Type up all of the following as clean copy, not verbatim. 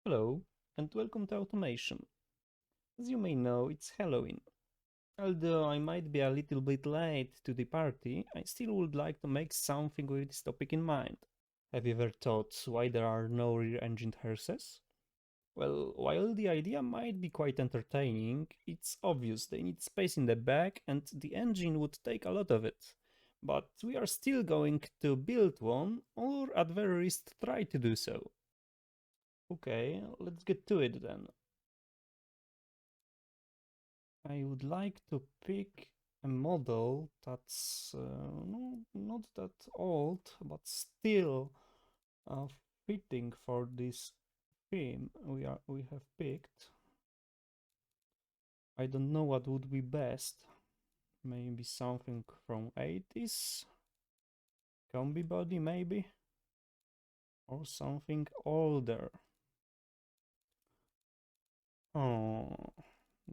Hello, and welcome to Automation. As you may know, it's Halloween. Although I might be a little bit late to the party, I still would like to make something with this topic in mind. Have you ever thought why there are no rear-engined hearses? Well, while the idea might be quite entertaining, it's obvious they need space in the back and the engine would take a lot of it. But we are still going to build one, or at very least try to do so. Okay, let's get to it then. I would like to pick a model that's not that old, but still uh, fitting for this theme we have picked. I don't know what would be best. Maybe something from 80s, combi body maybe, or something older. Oh,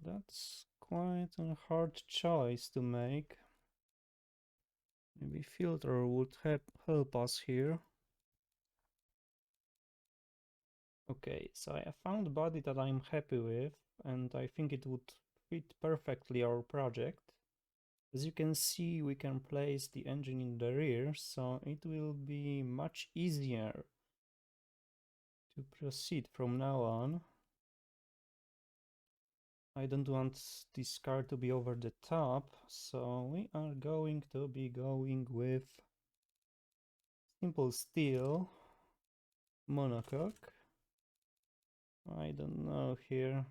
that's quite a hard choice to make. Maybe filter would help us here. Okay, so I found a body that I'm happy with, and I think it would fit perfectly our project. As you can see, we can place the engine in the rear, so it will be much easier to proceed from now on. I don't want this car to be over the top, so we are going to be going with simple steel monocoque. I don't know here.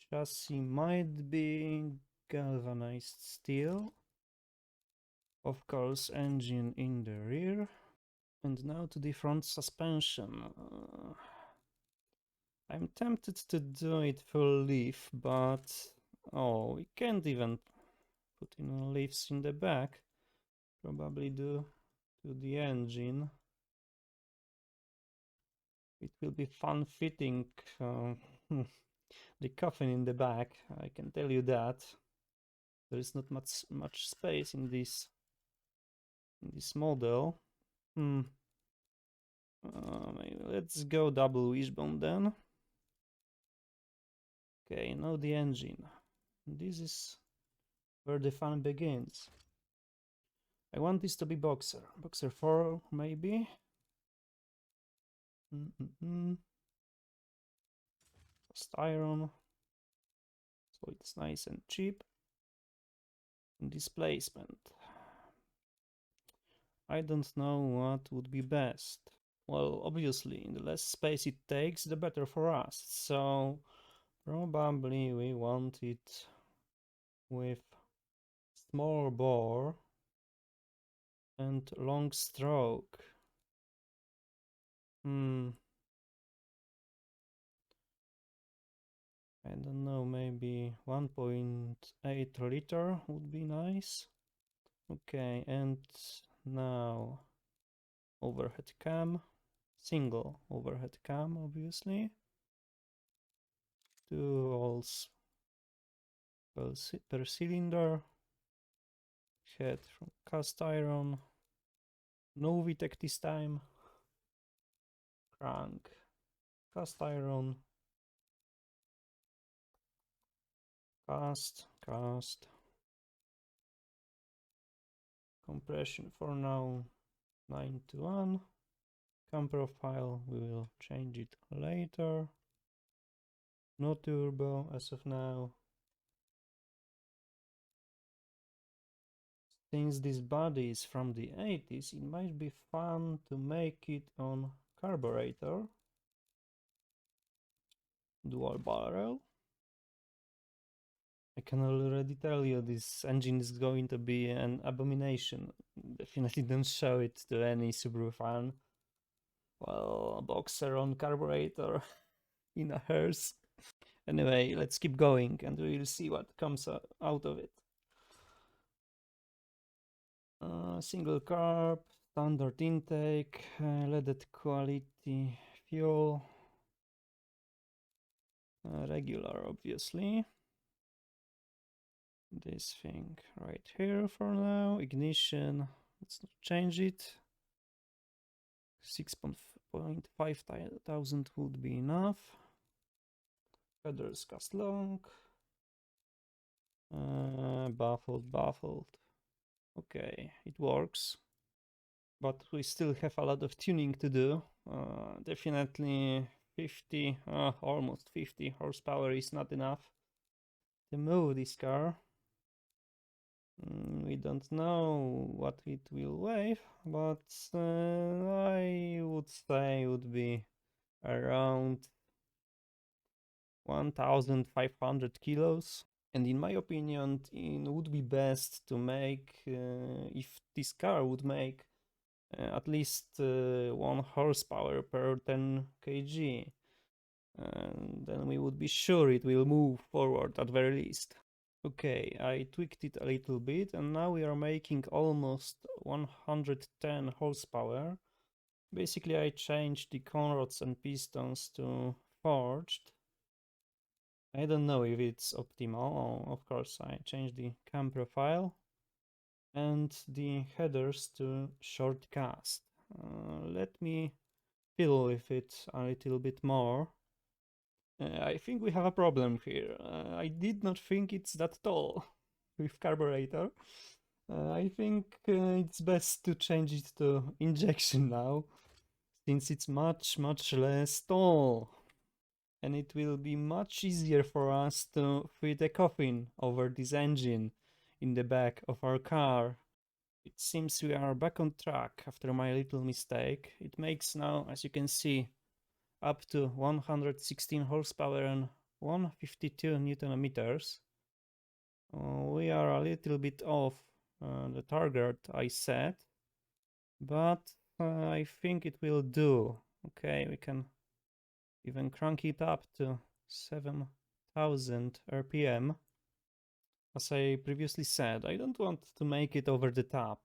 Chassis might be galvanized steel. Of course, engine in the rear. And now to the front suspension. I'm tempted to do it full leaf, but oh, we can't even put in leaves in the back. Probably do to the engine. It will be fun fitting the coffin in the back, I can tell you that. There is not much space in this model. Let's go double wishbone then. Okay, now the engine. This is where the fun begins. I want this to be Boxer. Boxer 4, maybe? Cast iron. So it's nice and cheap. And displacement. I don't know what would be best. Well, obviously, the less space it takes, the better for us. So probably we want it with small bore and long stroke. I don't know, maybe 1.8 liter would be nice. Okay, and now overhead cam, single overhead cam, obviously. Two holes per cylinder. Head from cast iron. No VTEC this time. Crank, cast iron. Cast. Compression for now 9 to 1. Cam profile, we will change it later. No turbo as of now. Since this body is from the 80s, it might be fun to make it on carburetor. Dual barrel. I can already tell you this engine is going to be an abomination. Definitely don't show it to any Subaru fan. Well, a Boxer on carburetor in a hearse. Anyway, let's keep going and we'll see what comes out of it. Single carb, standard intake, leaded quality fuel, regular obviously. This thing right here for now, ignition, let's not change it. 6.5 2.5 thousand would be enough. Headers cast long. Baffled. Okay, it works. But we still have a lot of tuning to do. Definitely 50, almost 50 horsepower is not enough to move this car. We don't know what it will weigh, but I would say it would be around 1,500 kilos. And in my opinion, it would be best to make, if this car would make at least 1 horsepower per 10 kg, and then we would be sure it will move forward at very least. Okay, I tweaked it a little bit, and now we are making almost 110 horsepower. Basically, I changed the conrods and pistons to forged. I don't know if it's optimal. Of course, I changed the cam profile and the headers to short cast. Let me fiddle with it a little bit more. I think we have a problem here. I did not think it's that tall with carburetor. I think it's best to change it to injection now, since it's much less tall. And it will be much easier for us to fit a coffin over this engine in the back of our car. It seems we are back on track after my little mistake. It makes now, as you can see, up to 116 horsepower and 152 newton meters. We are a little bit off the target I set, but I think it will do. Okay, we can even crank it up to 7,000 RPM. As I previously said, I don't want to make it over the top.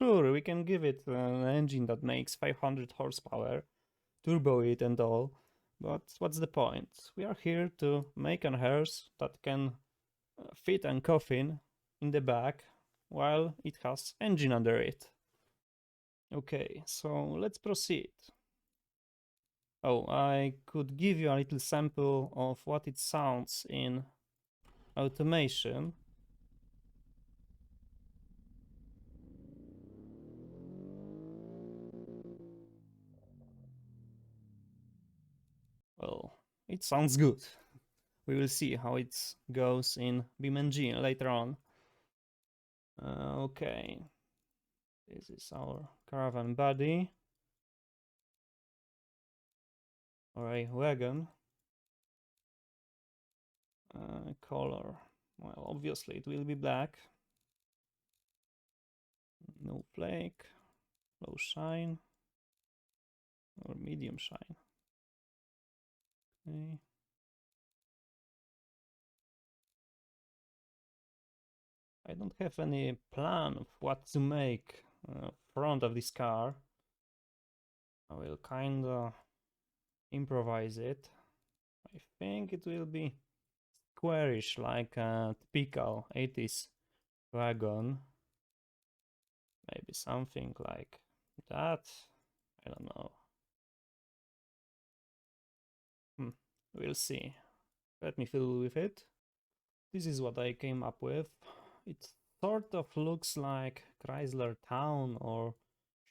Sure, we can give it an engine that makes 500 horsepower, turbo it and all, but what's the point? We are here to make an hearse that can fit a coffin in the back while it has engine under it. Okay, so let's proceed. Oh, I could give you a little sample of what it sounds in automation. Well, it sounds good. We will see how it goes in BeamNG later on. Okay, this is our caravan body, or a wagon. Color, well, obviously it will be black. No flake, low shine, or medium shine. Okay. I don't have any plan of what to make front of this car. I will kinda improvise it. I think it will be squarish like a typical 80s wagon. Maybe something like that. I don't know. We'll see. Let me fiddle with it. This is what I came up with. It sort of looks like Chrysler Town or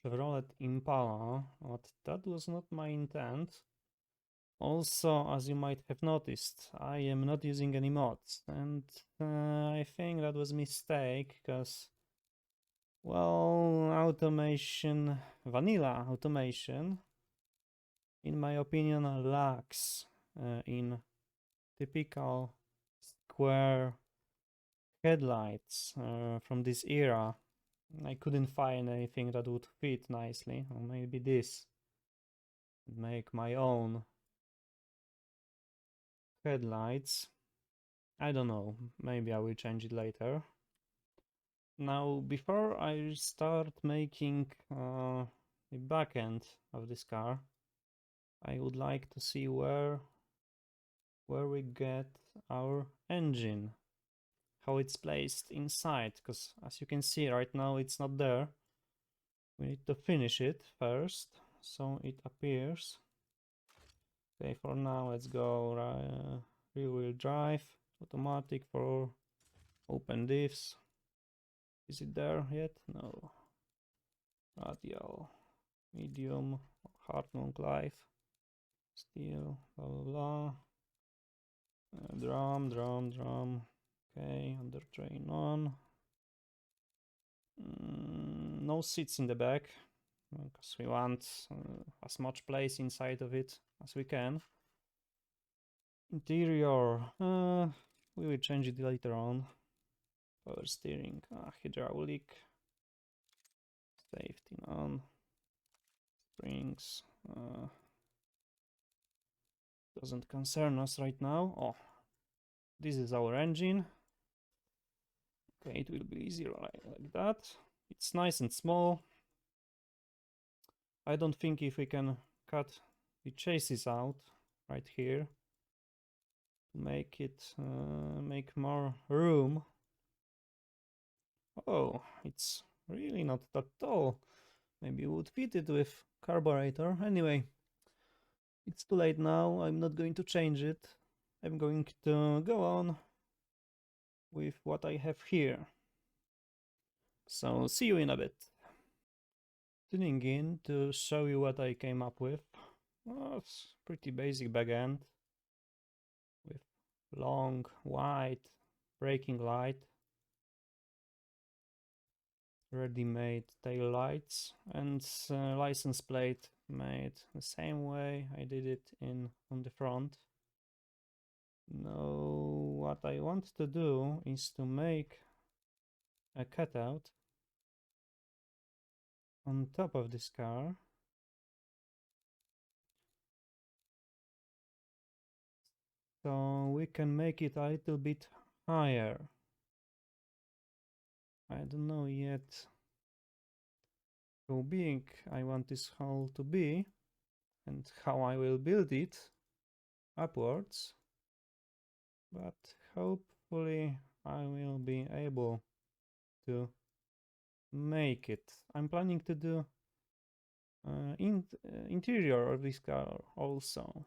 Chevrolet Impala, but that was not my intent. Also, as you might have noticed, I am not using any mods, and I think that was a mistake, because, well, automation, vanilla automation, in my opinion, lacks in typical square headlights from this era. I couldn't find anything that would fit nicely, or maybe this. Make my own headlights. I don't know, maybe I will change it later. Now, before I start making the back end of this car, I would like to see where we get our engine, how it's placed inside, because as you can see right now it's not there. We need to finish it first, so it appears. Okay, for now let's go rear-wheel drive, automatic for open diffs. Is it there yet? No. Radial, medium, hard long life, steel, blah blah blah. Drum. Okay, under train on. No seats in the back, because we want as much place inside of it as we can. Interior, we will change it later on. Power steering, hydraulic, safety on, springs, doesn't concern us right now. Oh, this is our engine. Okay, it will be easier like that. It's nice and small. I don't think if we can cut the chassis out right here to make it make more room. Oh, it's really not that tall. Maybe we would fit it with carburetor. Anyway, it's too late now. I'm not going to change it. I'm going to go on with what I have here. So see you in a bit. Tuning in to show you what I came up with. Oh, it's pretty basic back end with long white braking light, ready-made tail lights, and license plate made the same way I did it on the front. Now what I want to do is to make a cutout on top of this car, so we can make it a little bit higher. I don't know yet how big I want this hull to be and how I will build it upwards, but hopefully I will be able to make it. I'm planning to do interior of this car also.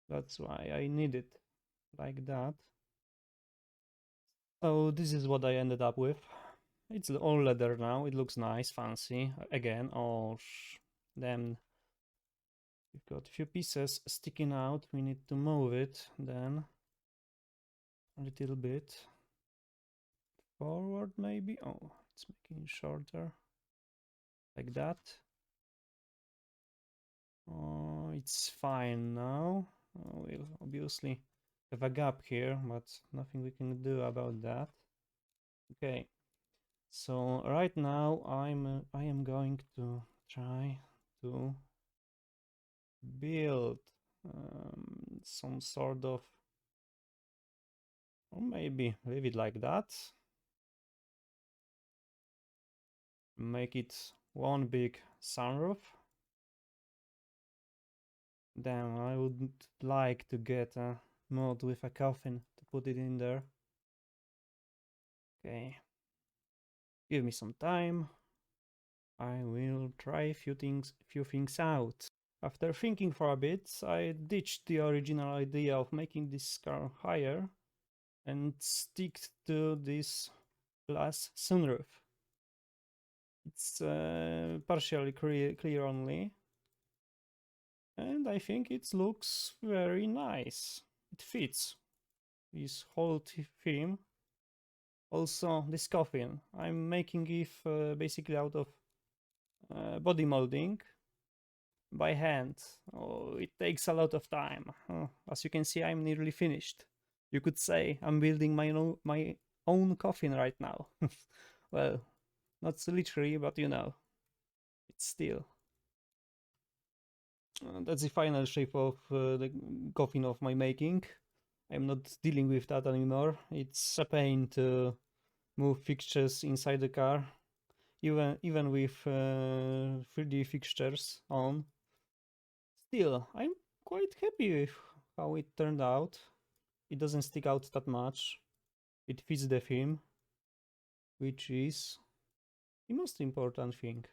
That's why I need it like that. So this is what I ended up with. It's all leather now. It looks nice, fancy. Again, oh damn. We've got a few pieces sticking out. We need to move it then a little bit forward maybe. Oh, it's making it shorter like that. Oh, it's fine now. We'll obviously have a gap here, but nothing we can do about that. Okay, so right now I am going to try to build some sort of, or maybe leave it like that. Make it one big sunroof. Then I would like to get a mod with a coffin to put it in there. Okay, give me some time. I will try a few things out. After thinking for a bit, I ditched the original idea of making this car higher and stick to this glass sunroof. It's partially clear only, and I think it looks very nice. It fits this whole theme. Also, this coffin, I'm making it basically out of body molding by hand. Oh, it takes a lot of time. As you can see, I'm nearly finished. You could say I'm building my own coffin right now. Well, not so literally, but you know, it's still. That's the final shape of the coffin of my making. I'm not dealing with that anymore. It's a pain to move fixtures inside the car, even with 3D fixtures on. Still, I'm quite happy with how it turned out. It doesn't stick out that much. It fits the theme, which is the most important thing.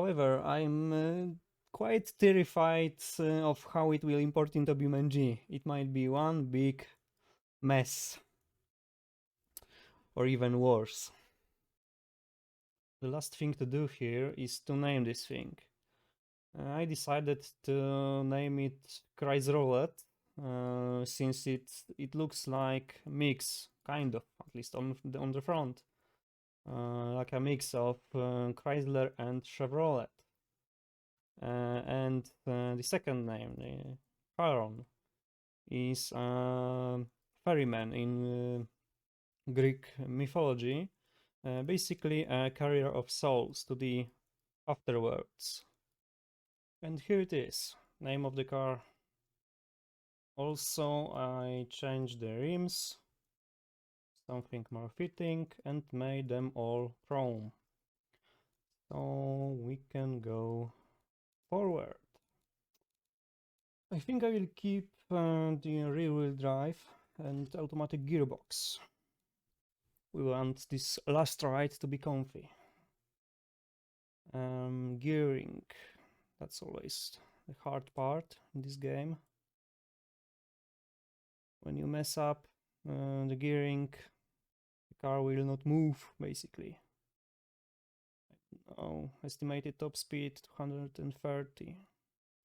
However, I'm quite terrified of how it will import into BeamNG. It might be one big mess, or even worse. The last thing to do here is to name this thing. I decided to name it Kreis Roulette, since it looks like a mix, kind of, at least on the front, like a mix of Chrysler and Chevrolet. And the second name, the Charon, is ferryman in Greek mythology, basically a carrier of souls to the afterworlds. And here it is, name of the car. Also, I changed the rims, something more fitting, and made them all chrome. So we can go forward. I think I will keep the rear-wheel drive and automatic gearbox. We want this last ride to be comfy. Gearing, that's always the hard part in this game. When you mess up the gearing, the car will not move, basically. Oh, estimated top speed 230,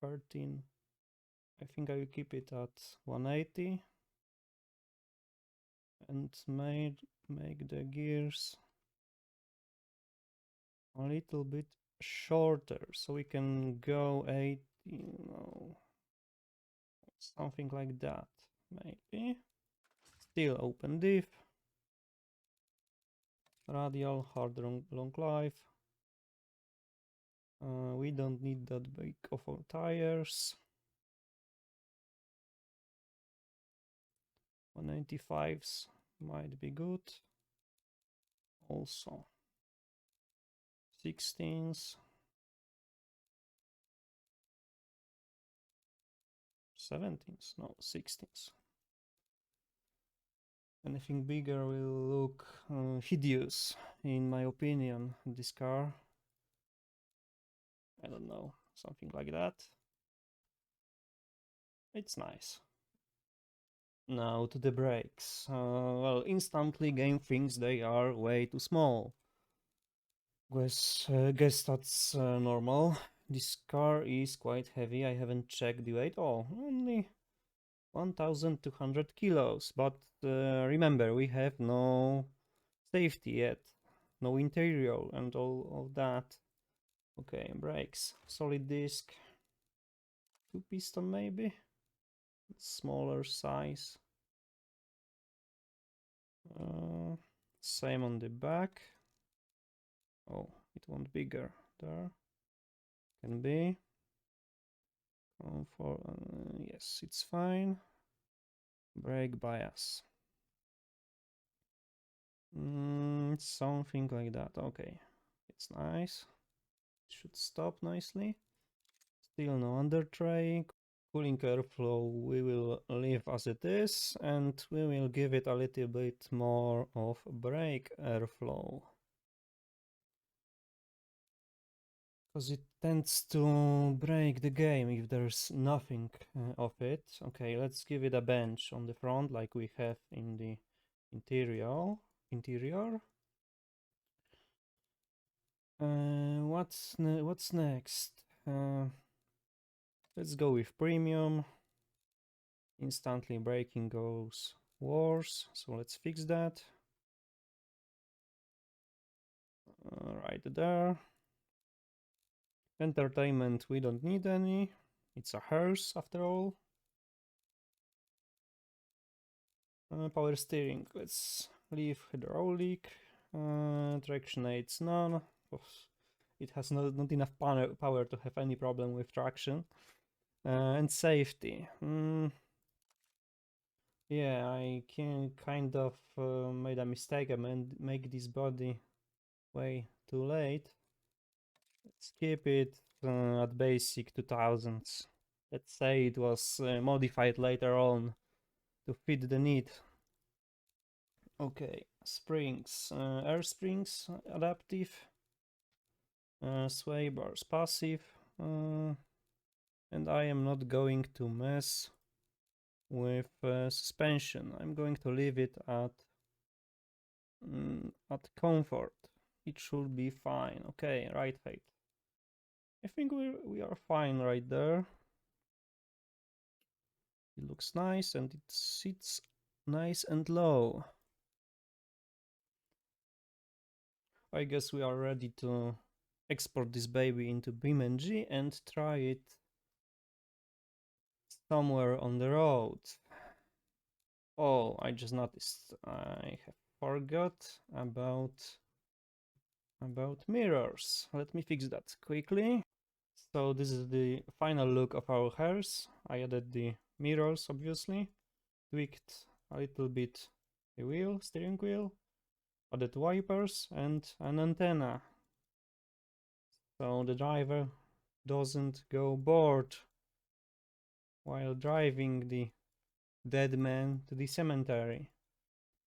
13. I think I will keep it at 180 and make the gears a little bit shorter so we can go 80, something like that, maybe. Still open diff, radial, hard long life. We don't need that big of tires. 195s might be good. Also 16s, 17s, no, 16s. Anything bigger will look hideous, in my opinion, this car. I don't know, something like that. It's nice. Now to the brakes. Well, instantly game thinks they are way too small. Guess that's normal. This car is quite heavy. I haven't checked the weight. Oh, only 1,200 kilos. But remember, we have no safety yet. No interior and all of that. Okay, brakes. Solid disc. 2-piston maybe? Smaller size. Same on the back. Oh, it won't bigger there. Can be. Yes, it's fine. Brake bias. Something like that. Okay, it's nice. It should stop nicely. Still no under tray. Cooling airflow we will leave as it is, and we will give it a little bit more of brake airflow, because it tends to break the game if there's nothing of it. Okay, let's give it a bench on the front like we have in the interior. What's next? Let's go with premium. Instantly braking goes worse, so let's fix that. Right there. Entertainment, we don't need any. It's a hearse after all. Power steering, let's leave hydraulic. Traction aids, none. It has not enough power to have any problem with traction. And safety. Yeah, I can kind of made a mistake. I make this body way too late. Let's keep it at basic 2000s. Let's say it was modified later on to fit the need. Okay, springs, air springs, adaptive. Sway bars passive. And I am not going to mess with suspension. I'm going to leave it at comfort. It should be fine. Okay, right height. I think we are fine right there. It looks nice and it sits nice and low. I guess we are ready to export this baby into BeamNG and try it somewhere on the road. Oh, I just noticed I have forgot about mirrors. Let me fix that quickly. So this is the final look of our hearse. I added the mirrors, obviously, tweaked a little bit the steering wheel, added wipers and an antenna, so the driver doesn't go bored while driving the dead man to the cemetery.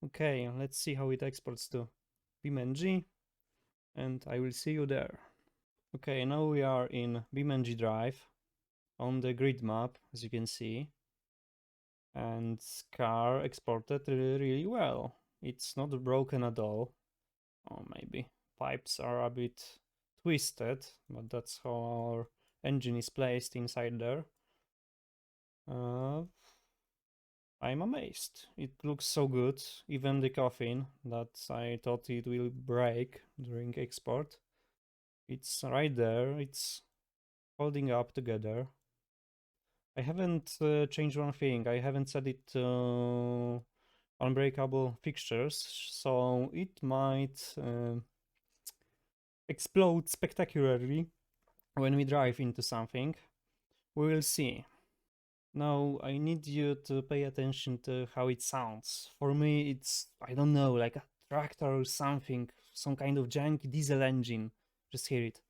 Okay, let's see how it exports to BeamNG, and I will see you there. Okay, now we are in BeamNG.drive on the grid map, as you can see, and car exported really well. It's not broken at all. Or maybe pipes are a bit twisted, but that's how our engine is placed inside there. I'm amazed. It looks so good. Even the coffin that I thought it will break during export, it's right there. It's holding up together. I haven't changed one thing. I haven't set it to unbreakable fixtures, so it might explode spectacularly when we drive into something. We will see. Now I need you to pay attention to how it sounds. For me it's, I don't know, like a tractor or something, some kind of janky diesel engine. Just hear it.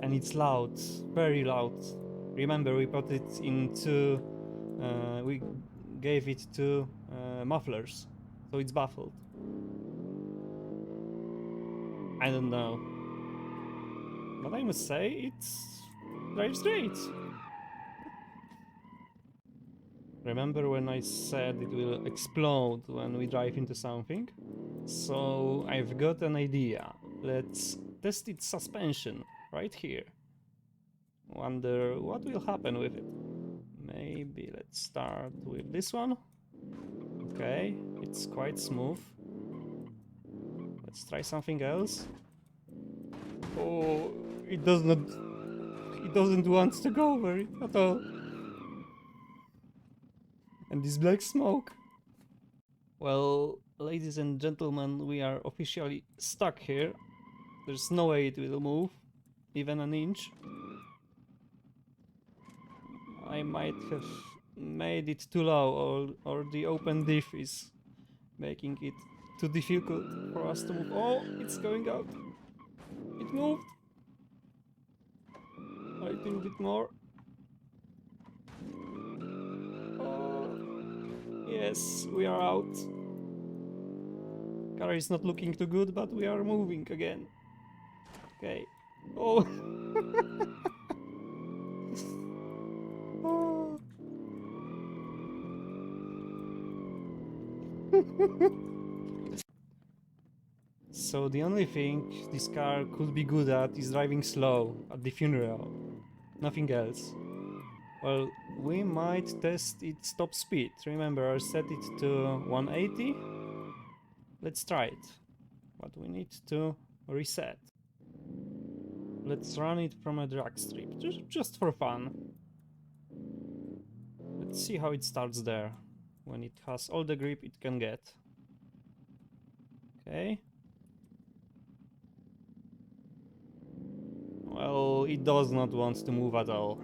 And it's loud, very loud. Remember, we put it into, we gave it two mufflers, so it's baffled. I don't know, but I must say it drives great. Remember when I said it will explode when we drive into something? So I've got an idea. Let's test its suspension right here. Wonder what will happen with it. Maybe let's start with this one. Okay, it's quite smooth. Let's try something else. Oh, it doesn't want to go over it at all. And this black smoke. Well, ladies and gentlemen, we are officially stuck here. There's no way it will move, even an inch. I might have made it too low, or the open diff is making it too difficult for us to move. Oh, it's going out. It moved. A little bit more. Oh, yes, we are out. Car is not looking too good, but we are moving again. Okay. Oh. Oh. So the only thing this car could be good at is driving slow at the funeral. Nothing else. Well, we might test its top speed. Remember, I set it to 180. Let's try it. But we need to reset. Let's run it from a drag strip, just for fun. Let's see how it starts there, when it has all the grip it can get. Okay. Well, it does not want to move at all.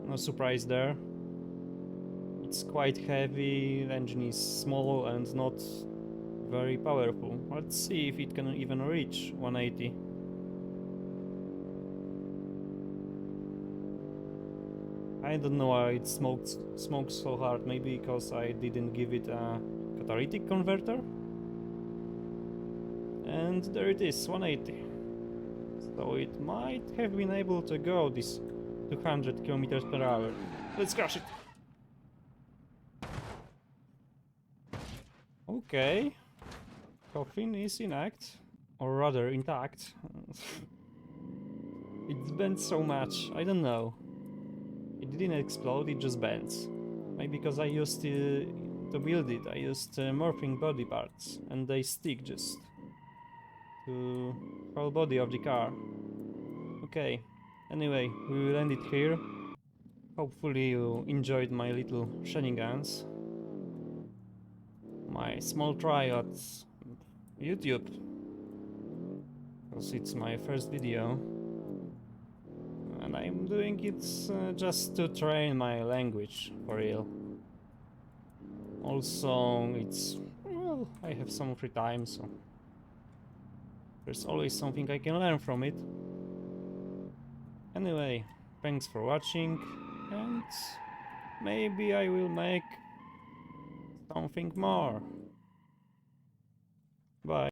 No surprise there. It's quite heavy, the engine is small and not very powerful. Let's see if it can even reach 180. I don't know why it smokes so hard, maybe because I didn't give it a catalytic converter. And there it is, 180. So it might have been able to go this 200 kilometers per hour. Let's crash it! Okay. Coffin is or rather intact. It's bent so much, I don't know. It didn't explode, it just bends. Maybe because I used to build it, I used morphing body parts, and they stick just to whole body of the car. Okay, anyway, we will end it here. Hopefully you enjoyed my little shenanigans. My small try at YouTube. Because it's my first video. And I'm doing it just to train my language, for real. Also, well, I have some free time, so there's always something I can learn from it. Anyway, thanks for watching, and maybe I will make something more. Bye.